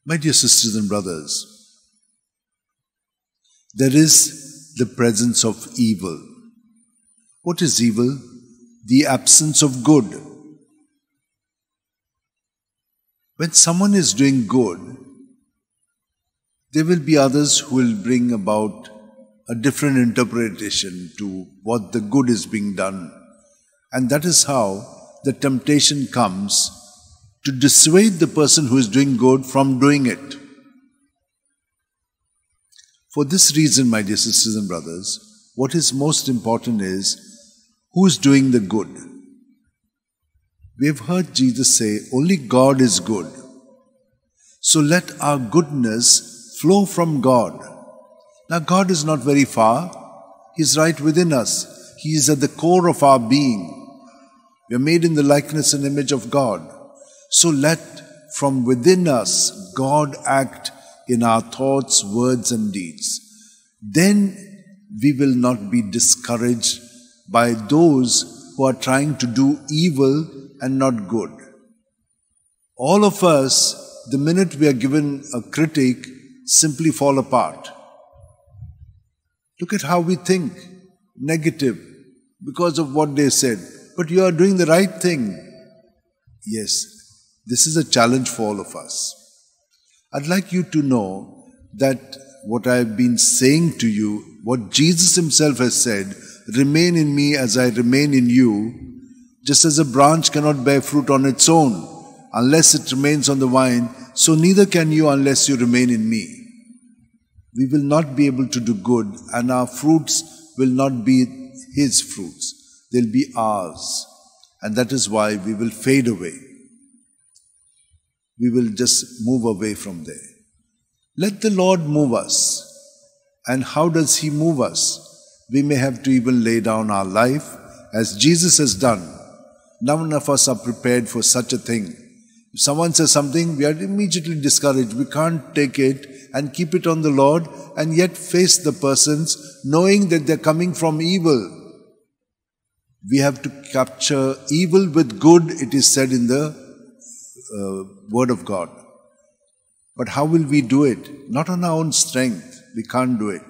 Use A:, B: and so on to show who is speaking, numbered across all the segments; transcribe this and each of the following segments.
A: My dear sisters and brothers, there is the presence of evil. What is evil? The absence of good. When someone is doing good, there will be others who will bring about a different interpretation to what the good is being done. And that is how the temptation comes to dissuade the person who is doing good from doing it. For this reason, my dear sisters and brothers, what is most important is who is doing the good. We have heard Jesus say, only God is good. So let our goodness flow from God. Now God is not very far. He is right within us. He is at the core of our being. We are made in the likeness and image of God. So let from within us God act in our thoughts, words and deeds. Then we will not be discouraged by those who are trying to do evil and not good. All of us, the minute we are given a critique, simply fall apart. Look at how we think, negative, because of what they said. But you are doing the right thing. Yes, this is a challenge for all of us. I'd like you to know that what I have been saying to you, what Jesus himself has said, remain in me as I remain in you, just as a branch cannot bear fruit on its own unless it remains on the vine, so neither can you unless you remain in me. We will not be able to do good, and our fruits will not be his fruits. They'll be ours. And that is why we will fade away. We will just move away from there. Let the Lord move us. And how does he move us? We may have to even lay down our life as Jesus has done. None of us are prepared for such a thing. If someone says something, we are immediately discouraged. We can't take it and keep it on the Lord and yet face the persons knowing that they're coming from evil. We have to capture evil with good, it is said in the Word of God. But how will we do it? Not on our own strength. We can't do it.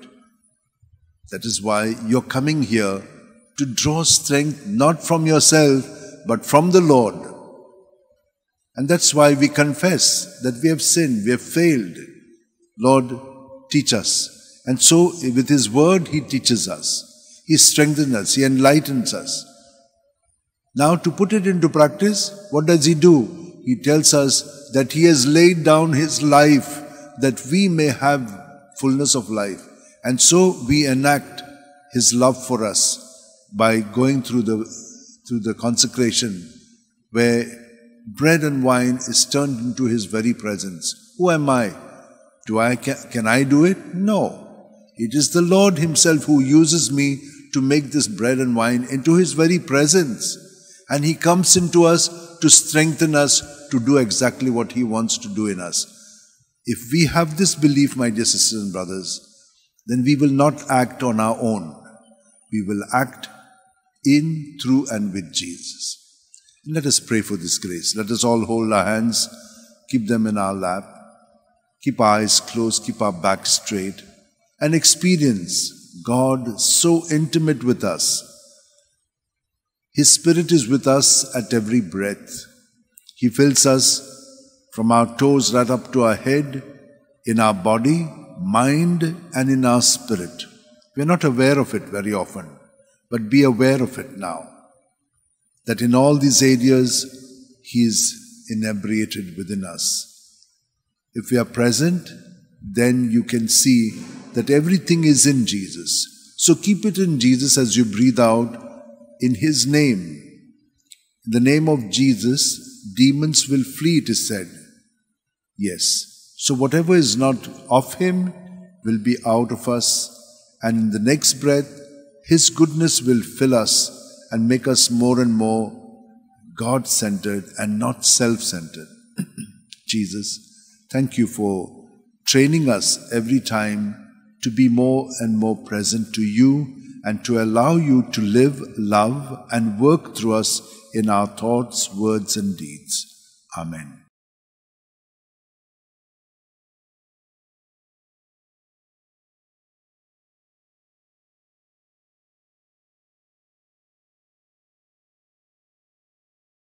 A: That is why you're coming here to draw strength not from yourself, but from the Lord. And that's why we confess that we have sinned, we have failed. Lord, teach us. And so with his word, he teaches us. He strengthens us. He enlightens us. Now to put it into practice, what does he do? He tells us that he has laid down his life that we may have fullness of life. And so we enact his love for us by going through the consecration where bread and wine is turned into his very presence. Who am I? Can I do it? No. It is the Lord himself who uses me to make this bread and wine into his very presence. And he comes into us to strengthen us to do exactly what he wants to do in us. If we have this belief, my dear sisters and brothers, then we will not act on our own. We will act in, through and with Jesus. And let us pray for this grace. Let us all hold our hands, keep them in our lap, keep our eyes closed, keep our back straight, and experience God so intimate with us. His Spirit is with us at every breath. He fills us from our toes right up to our head, in our body, mind, and in our spirit. We are not aware of it very often, but be aware of it now. That in all these areas, he is inebriated within us. If we are present, then you can see that everything is in Jesus. So keep it in Jesus as you breathe out in his name. In the name of Jesus, demons will flee, it is said. Yes. So whatever is not of him will be out of us. And in the next breath, his goodness will fill us and make us more and more God-centered and not self-centered. Jesus, thank you for training us every time to be more and more present to you and to allow you to live, love, and work through us in our thoughts, words, and deeds. Amen.